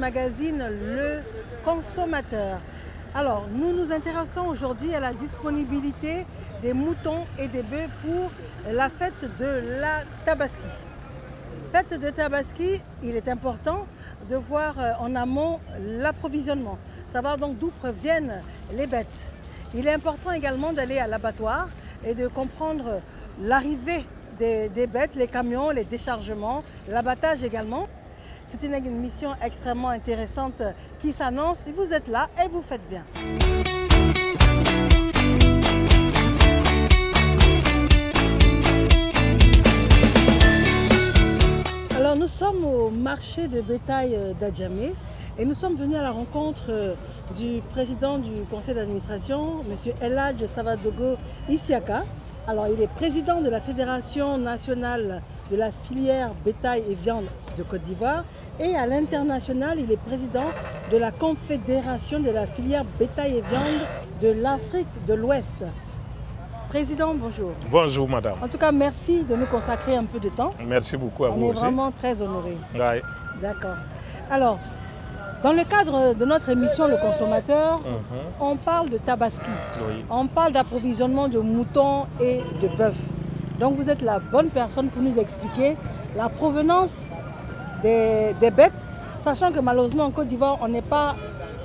magazine Le Consommateur. Alors, nous nous intéressons aujourd'hui à la disponibilité des moutons et des bœufs pour la fête de la Tabaski. Fête de Tabaski, il est important de voir en amont l'approvisionnement, savoir donc d'où proviennent les bêtes. Il est important également d'aller à l'abattoir et de comprendre l'arrivée des bêtes, les camions, les déchargements, l'abattage également. C'est une mission extrêmement intéressante qui s'annonce. Si vous êtes là, et vous faites bien. Alors nous sommes au marché de bétail d'Adjamé et nous sommes venus à la rencontre du président du conseil d'administration, M. Eladj Savadogo Isiaka. Alors il est président de la Fédération nationale de la filière bétail et viande de Côte d'Ivoire et à l'international, il est président de la Confédération de la filière bétail et viande de l'Afrique de l'Ouest. Président, bonjour. Bonjour madame. En tout cas, merci de nous consacrer un peu de temps. Merci beaucoup à vous aussi. On est vraiment très honorés. Oui. D'accord. Alors, dans le cadre de notre émission Le Consommateur, on parle de Tabaski. Oui. On parle d'approvisionnement de moutons et de bœufs. Donc vous êtes la bonne personne pour nous expliquer la provenance des bêtes, sachant que malheureusement en Côte d'Ivoire, on n'est pas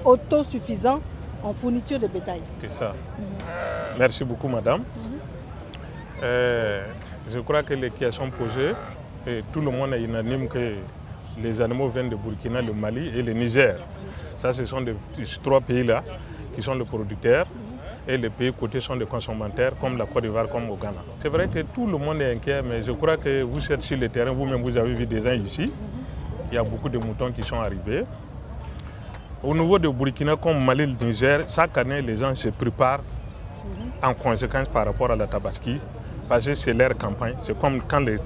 autosuffisant en fourniture de bétail. C'est ça. Merci beaucoup madame. Je crois que les questions posées, tout le monde est unanime que les animaux viennent de Burkina, le Mali et le Niger. Ça, ce sont ces trois pays-là qui sont les producteurs et les pays côtés sont des consommateurs comme la Côte d'Ivoire, comme au Ghana. C'est vrai que tout le monde est inquiet, mais je crois que vous êtes sur le terrain, vous-même vous avez vu des gens ici. Il y a beaucoup de moutons qui sont arrivés. Au niveau de Burkina, comme Mali et le Niger, chaque année, les gens se préparent en conséquence par rapport à la Tabaski, parce que c'est leur campagne. C'est comme quand le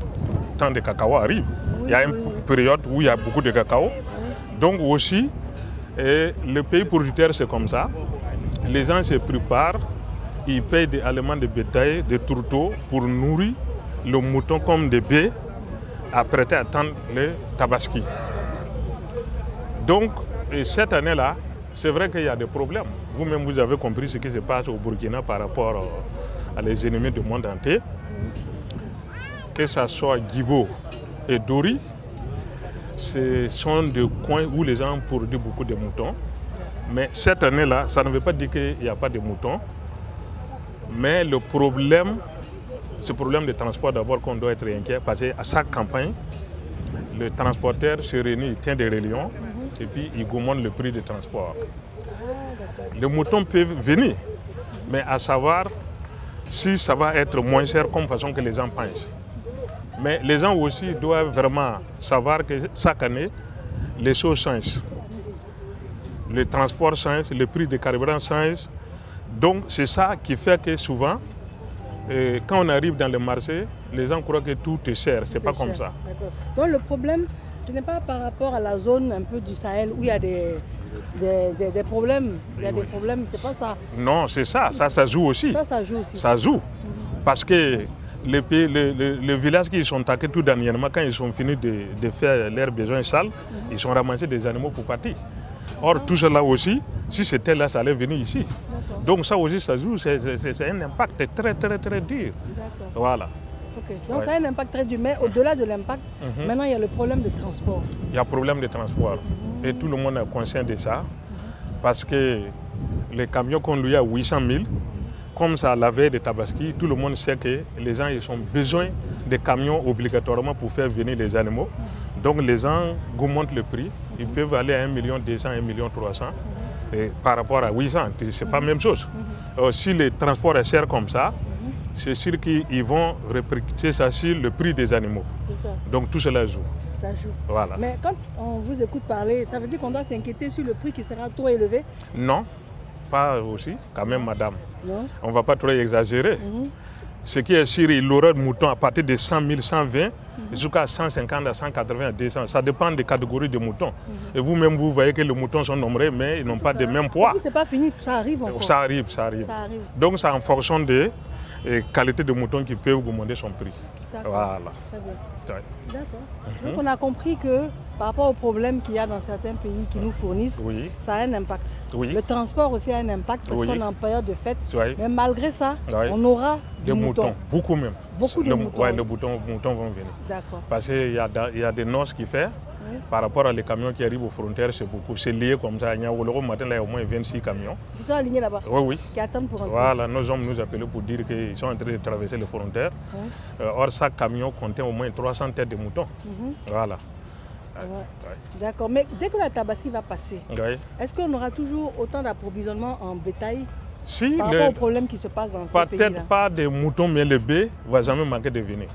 temps de cacao arrive. Il y a une période où il y a beaucoup de cacao. Donc aussi, le pays producteur, c'est comme ça. Les gens se préparent, ils payent des aliments de bétail, des tourteaux pour nourrir le mouton comme des baies, après attendre le Tabaski. Donc, cette année-là, c'est vrai qu'il y a des problèmes. Vous-même, vous avez compris ce qui se passe au Burkina par rapport à les ennemis du monde entier. Que ce soit Guibo et Dori, ce sont des coins où les gens produisent beaucoup de moutons. Mais cette année-là, ça ne veut pas dire qu'il n'y a pas de moutons. Mais le problème, c'est le problème de transport d'abord qu'on doit être inquiet, parce qu'à chaque campagne, le transporteur se réunit, il tient des réunions et puis il augmente le prix du transport. Les moutons peuvent venir, mais à savoir si ça va être moins cher comme façon que les gens pensent. Mais les gens aussi doivent vraiment savoir que chaque année, les choses changent. Le transport change, le prix des carburants change. Donc c'est ça qui fait que souvent, quand on arrive dans le marché, les gens croient que tout est cher. C'est pas comme ça. Donc le problème, ce n'est pas par rapport à la zone un peu du Sahel où il y a des problèmes. Il y a des problèmes, c'est pas ça. Non, c'est ça. Ça joue aussi. Ça joue aussi. Ça joue. Parce que les villages qui sont attaqués tout dernièrement, quand ils sont finis de faire leurs besoins sales, ils ont ramassé des animaux pour partir. Or, tout cela aussi, si c'était là, ça allait venir ici. Donc ça aussi, ça joue, c'est un impact très, très, très dur. Voilà. Okay. Donc ça a un impact très dur, mais au-delà de l'impact, maintenant il y a le problème de transport. Il y a un problème de transport. Et tout le monde est conscient de ça. Parce que les camions qu'on louait à 800 000, comme ça, la veille de Tabaski, tout le monde sait que les gens ils ont besoin de camions obligatoirement pour faire venir les animaux. Donc les gens augmentent le prix. Ils peuvent aller à 1 200 000, 1 300 000. Et par rapport à 800, ce n'est pas la même chose. Si le transport est cher comme ça, c'est sûr qu'ils vont répercuter ça sur le prix des animaux. Ça. Donc tout cela joue. Ça joue. Voilà. Mais quand on vous écoute parler, ça veut dire qu'on doit s'inquiéter sur le prix qui sera trop élevé? Non, pas aussi, quand même madame. Non. On ne va pas trop exagérer. Ce qui est sûr, il aura de moutons à partir de 100 000, 120, jusqu'à 150, à 180, à 200. Ça dépend des catégories de moutons. Et vous-même, vous voyez que les moutons sont nombreux, mais ils n'ont pas le même poids. Ce n'est pas fini, ça arrive encore. Ça arrive. Donc, c'est en fonction des qualités de moutons qui peuvent augmenter son prix. Voilà. Très bien. D'accord. Donc, on a compris que par rapport aux problèmes qu'il y a dans certains pays qui nous fournissent, ça a un impact. Le transport aussi a un impact parce qu'on est en période de fête. Mais malgré ça, on aura des moutons. Beaucoup même. Beaucoup de moutons. Oui, les moutons vont venir. D'accord. Parce qu'il y a des noces qui fait. Par rapport à les camions qui arrivent aux frontières, c'est beaucoup. C'est lié comme ça. Au matin, il y a au moins 26 camions. Qui sont alignés là-bas? Oui. Qui attendent pour rentrer. Voilà, nos hommes nous appellent pour dire qu'ils sont en train de traverser les frontières. Or, chaque camion contient au moins 300 têtes de moutons. Voilà. D'accord, mais dès que la tabaski va passer, est-ce qu'on aura toujours autant d'approvisionnement en bétail par rapport aux problèmes qui se passent dans ces pays-là? Peut-être pas des moutons, mais le bœuf ne va jamais manquer de venir.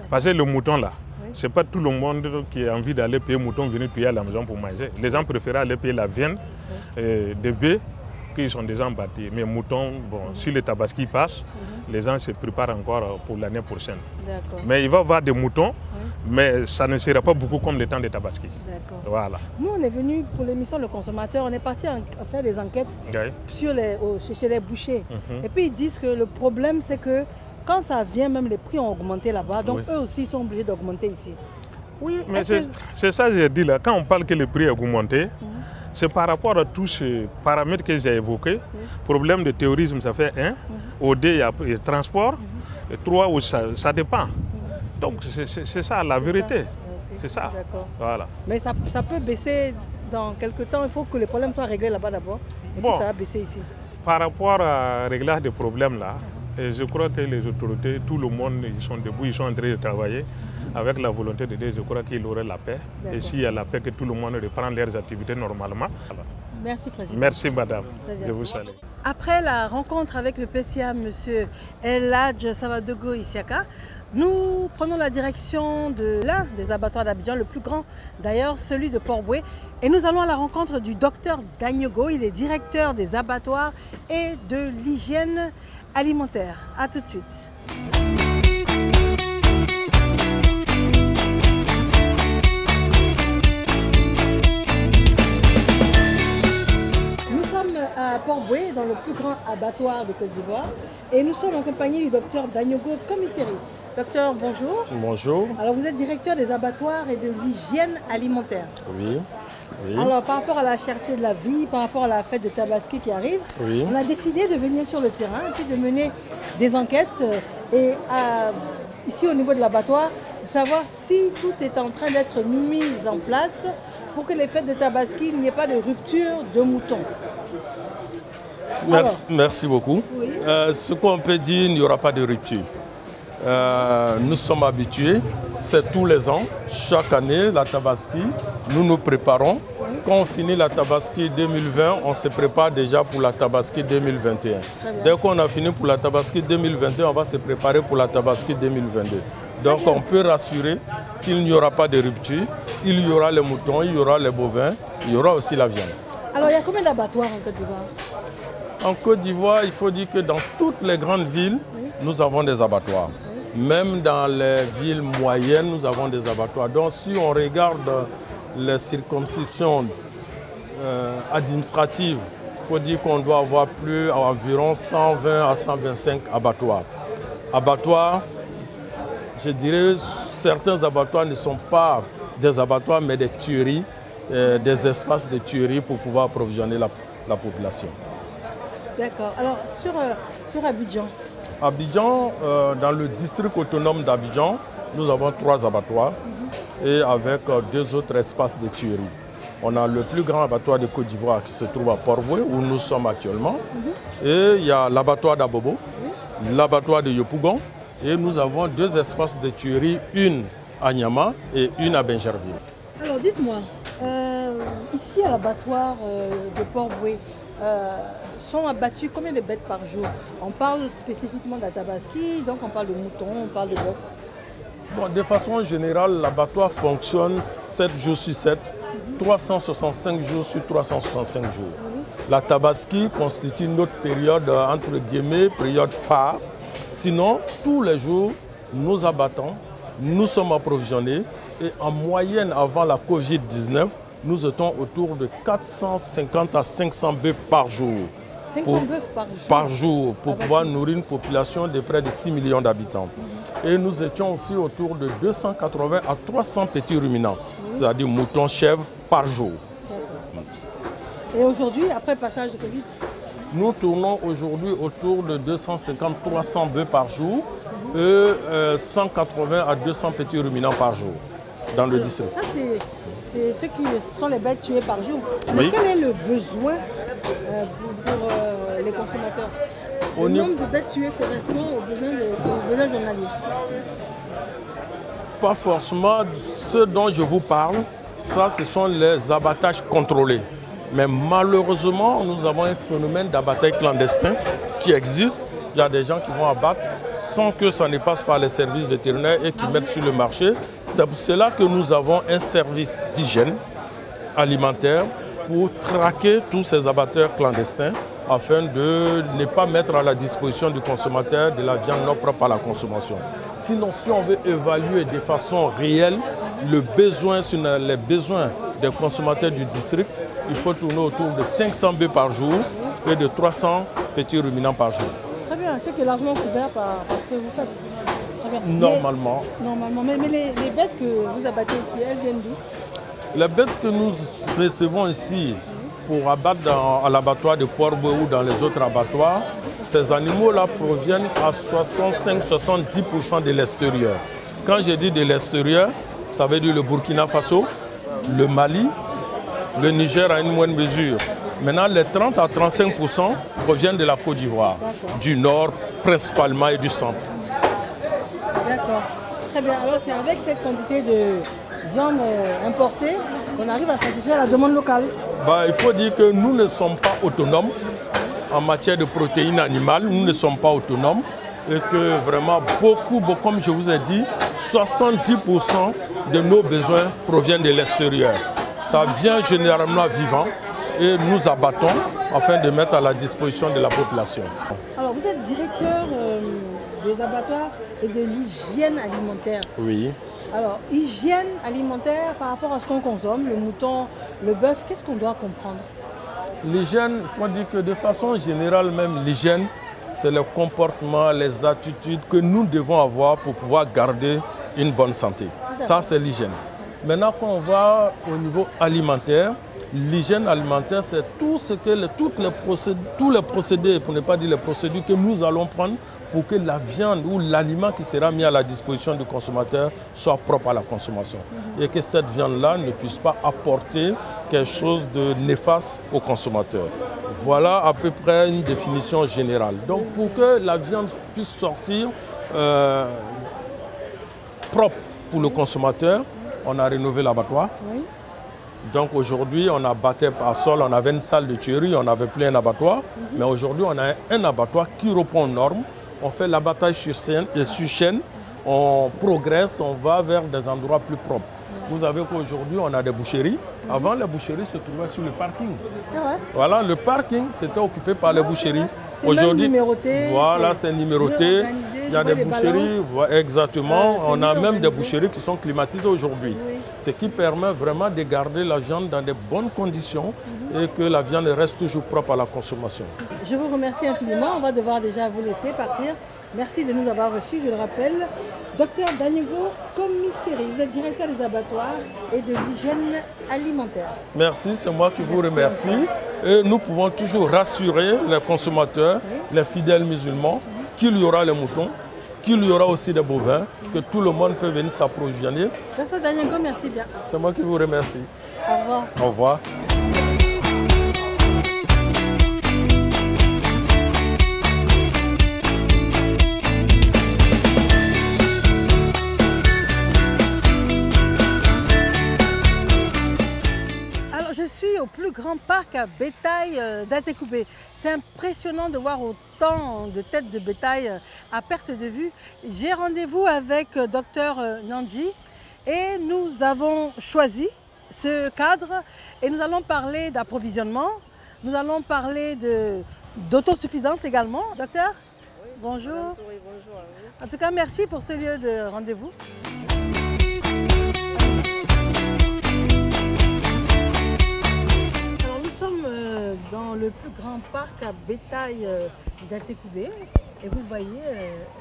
Parce que le mouton là, ce n'est pas tout le monde qui a envie d'aller payer mouton, venir tuer à la maison pour manger. Les gens préfèrent aller payer la viande des bœufs qui sont déjà bâtis. Mais moutons, si le tabaski passe, les gens se préparent encore pour l'année prochaine. Mais il va y avoir des moutons, mais ça ne sera pas beaucoup comme le temps des tabaski. Voilà. Nous, on est venus pour l'émission Le Consommateur, on est parti faire des enquêtes chez les bouchers. Et puis ils disent que le problème, c'est que quand ça vient, même les prix ont augmenté là-bas, donc eux aussi sont obligés d'augmenter ici. Oui, mais c'est ça que j'ai dit là. Quand on parle que le prix a augmenté, c'est par rapport à tous ces paramètres que j'ai évoqués. Problème de terrorisme, ça fait 1. OD, il y a le transport. 3, ça dépend. Donc c'est ça la vérité. C'est ça. Voilà. Mais ça peut baisser dans quelques temps. Il faut que les problèmes soient réglés là-bas d'abord. Et puis ça va baisser ici. Par rapport à réglage des problèmes là, et je crois que les autorités, tout le monde, ils sont debout, ils sont en train de travailler avec la volonté de Dieu. Je crois qu'il y aurait la paix. Et s'il y a la paix, que tout le monde reprend leurs activités normalement. Voilà. Merci, Président. Merci, Madame. Je vous salue. Après la rencontre avec le PCA, M. El Hadj Savadogo Isiaka, nous prenons la direction de l'un des abattoirs d'Abidjan, le plus grand d'ailleurs, celui de Port-Boué. Et nous allons à la rencontre du docteur Dagnogo. Il est directeur des abattoirs et de l'hygiène alimentaire. A tout de suite. Nous sommes à Port-Boué, dans le plus grand abattoir de Côte d'Ivoire. Et nous sommes en compagnie du docteur Dagnogo Commissary. Docteur, bonjour. Bonjour. Alors vous êtes directeur des abattoirs et de l'hygiène alimentaire. Oui. Alors par rapport à la cherté de la vie, par rapport à la fête de Tabaski qui arrive, on a décidé de venir sur le terrain et puis de mener des enquêtes et ici au niveau de l'abattoir, de savoir si tout est en train d'être mis en place pour que les fêtes de Tabaski, il n'y ait pas de rupture de moutons. Merci beaucoup. Ce qu'on peut dire, il n'y aura pas de rupture. Nous sommes habitués, c'est tous les ans, chaque année, la Tabaski, nous nous préparons. Quand on finit la Tabaski 2020, on se prépare déjà pour la Tabaski 2021. Dès qu'on a fini pour la Tabaski 2021, on va se préparer pour la Tabaski 2022. Donc on peut rassurer qu'il n'y aura pas de rupture, il y aura les moutons, il y aura les bovins, il y aura aussi la viande. Alors il y a combien d'abattoirs en Côte d'Ivoire? En Côte d'Ivoire, il faut dire que dans toutes les grandes villes, nous avons des abattoirs. Même dans les villes moyennes, nous avons des abattoirs. Donc si on regarde les circonscriptions administratives, il faut dire qu'on doit avoir environ 120 à 125 abattoirs. Abattoirs, je dirais, certains abattoirs ne sont pas des abattoirs, mais des tueries, des espaces de tuerie pour pouvoir approvisionner la population. D'accord. Alors sur Abidjan. Abidjan, dans le district autonome d'Abidjan, nous avons 3 abattoirs et avec 2 autres espaces de tuerie. On a le plus grand abattoir de Côte d'Ivoire qui se trouve à Port-Boué, où nous sommes actuellement. Et il y a l'abattoir d'Abobo, l'abattoir de Yopougon. Et nous avons 2 espaces de tuerie, une à Niama et une à Benjerville. Alors dites-moi, ici à l'abattoir de Port-Boué, sont abattus combien de bêtes par jour? On parle spécifiquement de la Tabaski, donc on parle de moutons, on parle de bœuf. Bon, de façon générale, l'abattoir fonctionne 7 jours sur 7, 365 jours sur 365 jours. La Tabaski constitue notre période, entre guillemets, période phare. Sinon, tous les jours, nous abattons, nous sommes approvisionnés et en moyenne, avant la Covid-19, nous étions autour de 450 à 500 bœufs par jour. 500 bœufs par jour? Par jour, pour pouvoir nourrir une population de près de 6 millions d'habitants. Et nous étions aussi autour de 280 à 300 petits ruminants. c'est-à-dire moutons, chèvres par jour. Et aujourd'hui, après passage de Covid? Nous tournons aujourd'hui autour de 250-300 bœufs par jour et 180 à 200 petits ruminants par jour dans le district. Ça, c'est ceux qui sont les bêtes tuées par jour. Mais Oui. quel est le besoin pour les consommateurs? Le nombre de bêtes tuées correspond aux besoins journaliers. Pas forcément ce dont je vous parle, ça ce sont les abattages contrôlés. Mais malheureusement, nous avons un phénomène d'abattage clandestin qui existe. Il y a des gens qui vont abattre sans que ça ne passe par les services vétérinaires et qui mettent sur le marché. C'est pour cela que nous avons un service d'hygiène alimentaire pour traquer tous ces abatteurs clandestins afin de ne pas mettre à la disposition du consommateur de la viande non propre à la consommation. Sinon, si on veut évaluer de façon réelle les besoins des consommateurs du district, il faut tourner autour de 500 bœufs par jour et de 300 petits ruminants par jour. Très bien, ce qui est largement couvert par ce que vous faites. Très bien. Normalement. Mais les bêtes que vous abattez ici, elles viennent d'où? Les bêtes que nous recevons ici pour abattre à l'abattoir de Port-Boueux ou dans les autres abattoirs, ces animaux-là proviennent à 65-70% de l'extérieur. Quand je dis de l'extérieur, ça veut dire le Burkina Faso, le Mali, le Niger à une moindre mesure. Maintenant, les 30 à 35% proviennent de la Côte d'Ivoire, du nord principalement et du centre. D'accord. Très bien. Alors, c'est avec cette quantité de viande importée qu'on arrive à satisfaire la demande locale. Il faut dire que nous ne sommes pas autonomes en matière de protéines animales. Nous ne sommes pas autonomes et que vraiment beaucoup, comme je vous ai dit, 70% de nos besoins proviennent de l'extérieur. Ça vient généralement vivant et nous abattons afin de mettre à la disposition de la population. Alors, vous êtes directeur des abattoirs et de l'hygiène alimentaire. Oui. Alors, hygiène alimentaire par rapport à ce qu'on consomme, le mouton, le bœuf, qu'est-ce qu'on doit comprendre? L'hygiène, il faut dire que de façon générale, même l'hygiène, c'est le comportement, les attitudes que nous devons avoir pour pouvoir garder une bonne santé. Ça, c'est l'hygiène. Maintenant, quand on va au niveau alimentaire, l'hygiène alimentaire, c'est tous les procédés, pour ne pas dire les procédures que nous allons prendre pour que la viande ou l'aliment qui sera mis à la disposition du consommateur soit propre à la consommation. Et que cette viande-là ne puisse pas apporter quelque chose de néfaste au consommateur. Voilà à peu près une définition générale. Donc pour que la viande puisse sortir propre pour le consommateur, on a rénové l'abattoir. Oui. Donc aujourd'hui, on abattait par sol, on avait une salle de tuerie, on n'avait plus un abattoir. Mais aujourd'hui, on a un abattoir qui répond aux normes. On fait l'abattage sur chaîne, on progresse, on va vers des endroits plus propres. Vous savez qu'aujourd'hui, on a des boucheries. Avant, les boucheries se trouvaient sur le parking. Voilà, le parking, c'était occupé par les boucheries. Aujourd'hui, numéroté. Voilà, c'est numéroté. Il y a des boucheries, exactement. On a même des boucheries qui sont climatisées aujourd'hui. Oui. Ce qui permet vraiment de garder la viande dans de bonnes conditions et que la viande reste toujours propre à la consommation. Je vous remercie infiniment. On va devoir déjà vous laisser partir. Merci de nous avoir reçus, je le rappelle. Docteur Danigo Commisséry, vous êtes directeur des abattoirs et de l'hygiène alimentaire. Merci, c'est moi qui vous remercie. Et nous pouvons toujours rassurer les consommateurs, les fidèles musulmans, qu'il y aura les moutons, qu'il y aura aussi des bovins, que tout le monde peut venir s'approvisionner. Docteur Danigo, merci bien. C'est moi qui vous remercie. Au revoir. Au revoir. Au plus grand parc à bétail d'Atekoubé. C'est impressionnant de voir autant de têtes de bétail à perte de vue. J'ai rendez-vous avec Dr Nandji et nous avons choisi ce cadre et nous allons parler d'approvisionnement, nous allons parler d'autosuffisance également. Docteur, oui, bonjour. Oui, bonjour. En tout cas, merci pour ce lieu de rendez-vous. Dans le plus grand parc à bétail d'Atekoubé. Et vous voyez,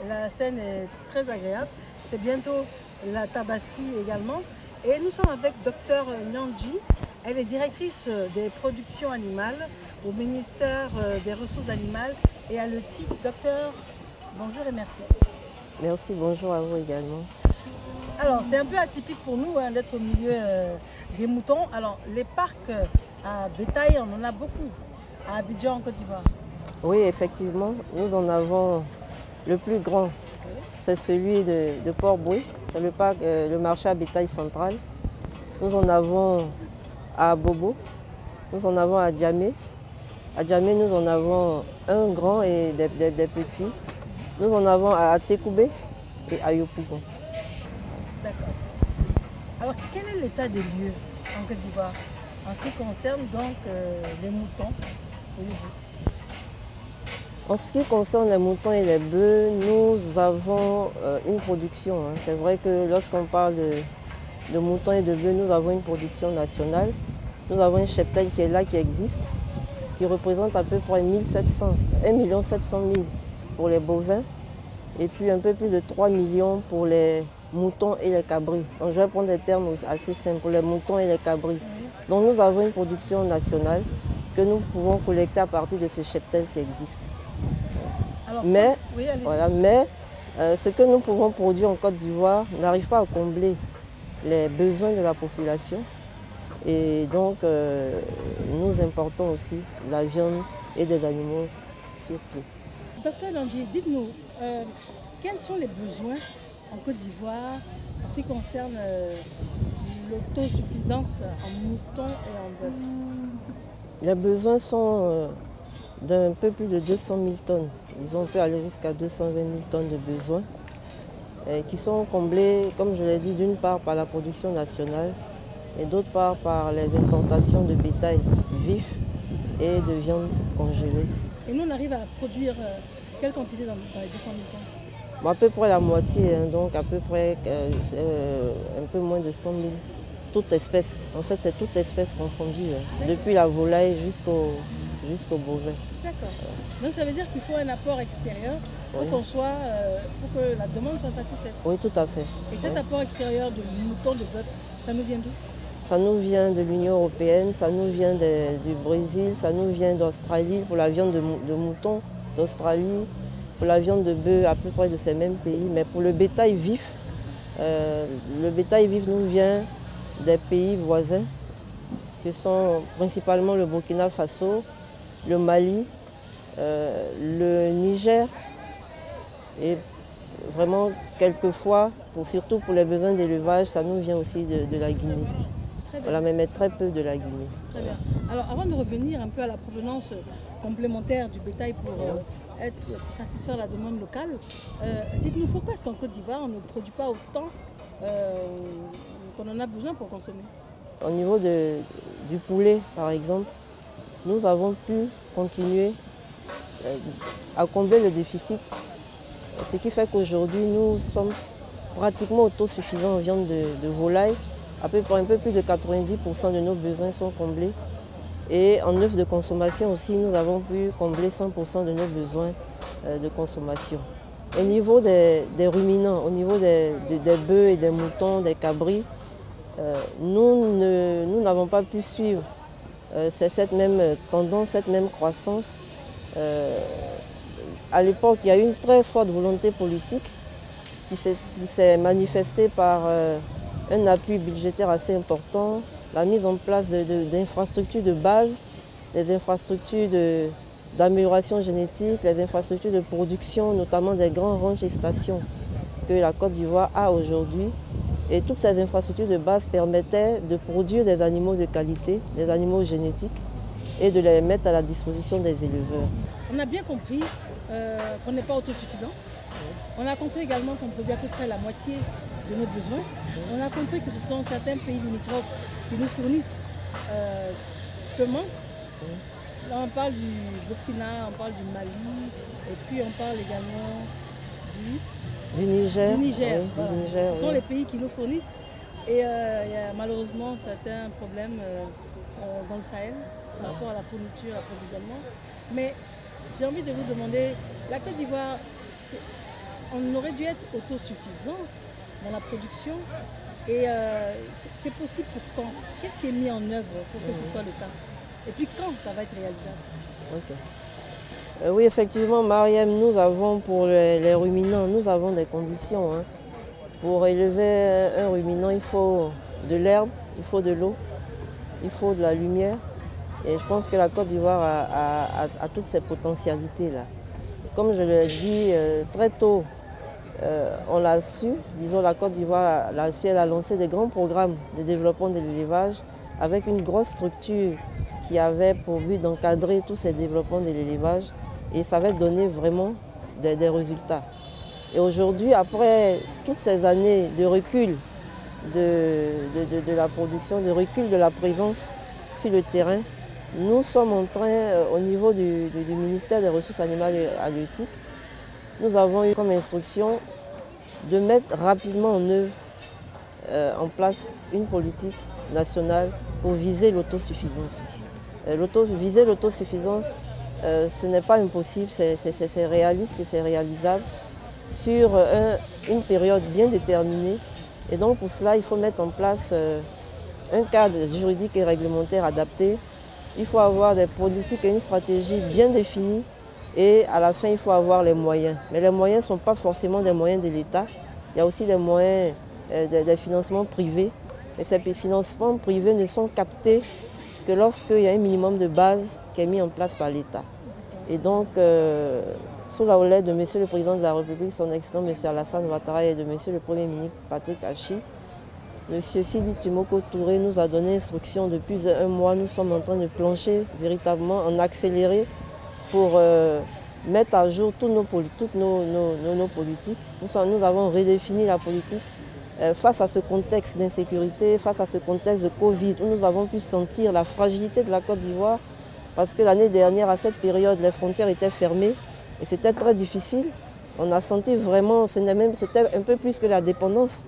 la scène est très agréable. C'est bientôt la Tabaski également. Et nous sommes avec Dr Nyandji. Elle est directrice des productions animales au ministère des Ressources animales et à le titre docteur. Bonjour et merci. Merci, bonjour à vous également. Alors, c'est un peu atypique pour nous d'être au milieu des moutons. Alors, les parcs à bétail, on en a beaucoup à Abidjan, en Côte d'Ivoire. Oui, effectivement, nous en avons le plus grand. C'est celui de Port-Boué, c'est le parc, le marché à bétail central. Nous en avons à Bobo, nous en avons à Djamé. À Djamé, nous en avons un grand et des petits. Nous en avons à Tekoubé et à Yopougon. D'accord. Alors, quel est l'état des lieux en Côte d'Ivoire en ce qui concerne donc les moutons et les bœufs? En ce qui concerne les moutons et les bœufs, nous avons une production. C'est vrai que lorsqu'on parle de moutons et de bœufs, nous avons une production nationale. Nous avons un cheptel qui est là, qui existe, qui représente à peu près 1 700 000 pour les bovins et puis un peu plus de 3 millions pour les moutons et les cabris. Donc, je vais prendre des termes assez simples pour les moutons et les cabris. Donc nous avons une production nationale que nous pouvons collecter à partir de ce cheptel qui existe. Alors, Mais, oui, ce que nous pouvons produire en Côte d'Ivoire n'arrive pas à combler les besoins de la population. Et donc, nous importons aussi de la viande et des animaux surtout. Docteur Nyandji, dites-nous, quels sont les besoins en Côte d'Ivoire en ce qui concerne l'autosuffisance en moutons et en bœuf? Les besoins sont d'un peu plus de 200 000 tonnes. Ils ont pu aller jusqu'à 220 000 tonnes de besoins qui sont comblés, comme je l'ai dit, d'une part par la production nationale et d'autre part par les importations de bétail vif et de viande congelée. Et nous, on arrive à produire quelle quantité dans les 200 000 tonnes? À peu près la moitié, donc à peu près un peu moins de 100 000, toute espèce. En fait, c'est toute espèce confondue, depuis la volaille jusqu'au bovin. D'accord. Donc ça veut dire qu'il faut un apport extérieur pour pour que la demande soit satisfaite. Oui, tout à fait. Et cet apport extérieur de moutons, de bœuf, ça nous vient d'où? Ça nous vient de l'Union européenne, ça nous vient du Brésil, ça nous vient d'Australie pour la viande de mouton, d'Australie, pour la viande de bœuf à peu près de ces mêmes pays. Mais pour le bétail vif nous vient des pays voisins, que sont principalement le Burkina Faso, le Mali, le Niger et vraiment quelquefois, surtout pour les besoins d'élevage, ça nous vient aussi de la Guinée. Voilà, mais très peu de la Guinée. Très bien. Alors avant de revenir un peu à la provenance complémentaire du bétail pour satisfaire la demande locale, dites-nous pourquoi est-ce qu'en Côte d'Ivoire on ne produit pas autant qu'on en a besoin pour consommer? Au niveau du poulet, par exemple, nous avons pu continuer à combler le déficit. Ce qui fait qu'aujourd'hui, nous sommes pratiquement autosuffisants en viande de volaille. À peu près un peu plus de 90% de nos besoins sont comblés. Et en œufs de consommation aussi, nous avons pu combler 100% de nos besoins de consommation. Au niveau des ruminants, au niveau des bœufs et des moutons, des cabris, nous n'avons pas pu suivre cette même tendance, cette même croissance. À l'époque, il y a eu une très forte volonté politique qui s'est manifestée par un appui budgétaire assez important, la mise en place d'infrastructures de base, des infrastructures d'amélioration génétique, les infrastructures de production, notamment des grands ranchs et stations que la Côte d'Ivoire a aujourd'hui. Et toutes ces infrastructures de base permettaient de produire des animaux de qualité, des animaux génétiques, et de les mettre à la disposition des éleveurs. On a bien compris qu'on n'est pas autosuffisant. On a compris également qu'on produit à peu près la moitié de nos besoins. On a compris que ce sont certains pays limitrophes qui nous fournissent seulement. Là, on parle du Burkina, on parle du Mali, et puis on parle également du Niger. Du Niger, oui, voilà. Du Niger, ce sont les pays qui nous fournissent. Et il y a malheureusement certains problèmes dans le Sahel par rapport à la fourniture, à l'approvisionnement. Mais j'ai envie de vous demander, la Côte d'Ivoire, on aurait dû être autosuffisant dans la production Et c'est possible pour quand? Qu'est-ce qui est mis en œuvre pour que ce soit le cas? Et puis quand ça va être réalisable? Okay. Oui, effectivement, Mariam, nous avons pour les ruminants, nous avons des conditions. Hein. Pour élever un ruminant, il faut de l'herbe, il faut de l'eau, il faut de la lumière. Et je pense que la Côte d'Ivoire a toutes ces potentialités-là. Comme je l'ai dit très tôt, on l'a su, disons la Côte d'Ivoire l'a su, elle a lancé des grands programmes de développement de l'élevage avec une grosse structure qui avait pour but d'encadrer tous ces développements de l'élevage et ça va donner vraiment des résultats. Et aujourd'hui, après toutes ces années de recul de la production, de recul de la présence sur le terrain, nous sommes en train, au niveau du ministère des Ressources animales et halieutiques, nous avons eu comme instruction de mettre rapidement en œuvre, en place une politique nationale pour viser l'autosuffisance. Viser l'autosuffisance, ce n'est pas impossible, c'est réaliste et c'est réalisable sur une période bien déterminée. Et donc pour cela, il faut mettre en place un cadre juridique et réglementaire adapté. Il faut avoir des politiques et une stratégie bien définie et à la fin, il faut avoir les moyens. Mais les moyens ne sont pas forcément des moyens de l'État. Il y a aussi des moyens, des financements privés. Et ces financements privés ne sont captés que lorsqu'il y a un minimum de base qui est mis en place par l'État. Et donc, sous la houlette de M. le Président de la République, son excellent M. Alassane Ouattara et de M. le Premier ministre Patrick Hachi, M. Sidi Tumoko Touré nous a donné instruction depuis un mois. Nous sommes en train de plancher véritablement en accéléré pour mettre à jour toutes nos politiques. Nous avons redéfini la politique face à ce contexte d'insécurité, face à ce contexte de Covid, où nous avons pu sentir la fragilité de la Côte d'Ivoire, parce que l'année dernière, à cette période, les frontières étaient fermées et c'était très difficile. On a senti vraiment, c'était un peu plus que la dépendance.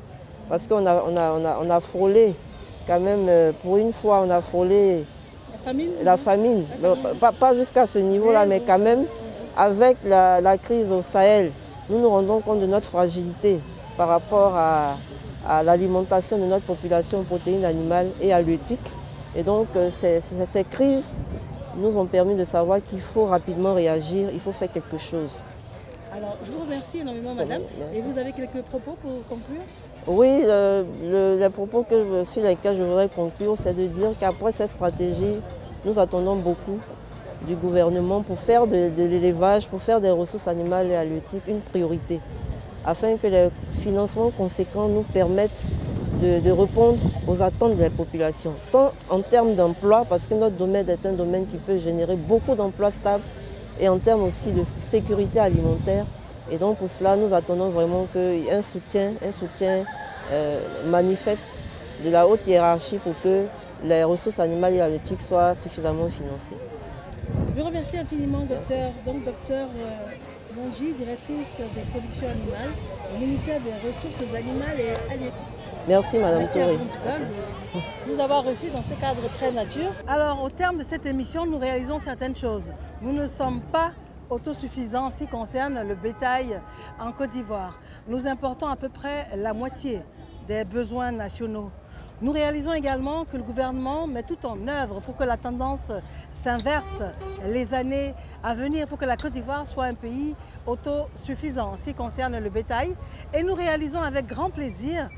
Parce qu'on a frôlé, quand même, pour une fois, on a frôlé la famine. Pas jusqu'à ce niveau-là, mais quand même, avec la crise au Sahel, nous nous rendons compte de notre fragilité par rapport à l'alimentation de notre population en protéines animales et halieutiques. Et donc, ces crises nous ont permis de savoir qu'il faut rapidement réagir, il faut faire quelque chose. Alors, je vous remercie énormément, madame. Merci. Et vous avez quelques propos pour conclure? Oui, les propos sur lesquels je voudrais conclure, c'est de dire qu'après cette stratégie, nous attendons beaucoup du gouvernement pour faire de l'élevage, pour faire des ressources animales et halieutiques une priorité, afin que les financements conséquents nous permettent de répondre aux attentes de la population, tant en termes d'emploi, parce que notre domaine est un domaine qui peut générer beaucoup d'emplois stables, et en termes aussi de sécurité alimentaire. Et donc pour cela, nous attendons vraiment qu'il y ait un soutien manifeste de la haute hiérarchie pour que les ressources animales et halieutiques soient suffisamment financées. Je vous remercie infiniment, docteur. Donc, docteur Bonji, directrice des productions animales au ministère des Ressources animales et halieutiques. Merci, madame Touré. Nous avoir reçus dans ce cadre très nature. Alors, au terme de cette émission, nous réalisons certaines choses. Nous ne sommes pas autosuffisants en ce qui concerne le bétail en Côte d'Ivoire. Nous importons à peu près la moitié des besoins nationaux. Nous réalisons également que le gouvernement met tout en œuvre pour que la tendance s'inverse les années à venir, pour que la Côte d'Ivoire soit un pays autosuffisant en ce qui concerne le bétail. Et nous réalisons avec grand plaisir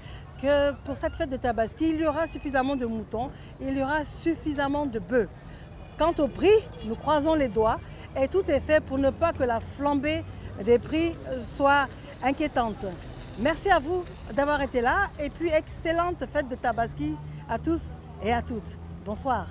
que pour cette fête de Tabaski, il y aura suffisamment de moutons, il y aura suffisamment de bœufs. Quant au prix, nous croisons les doigts et tout est fait pour ne pas que la flambée des prix soit inquiétante. Merci à vous d'avoir été là et puis excellente fête de Tabaski à tous et à toutes. Bonsoir.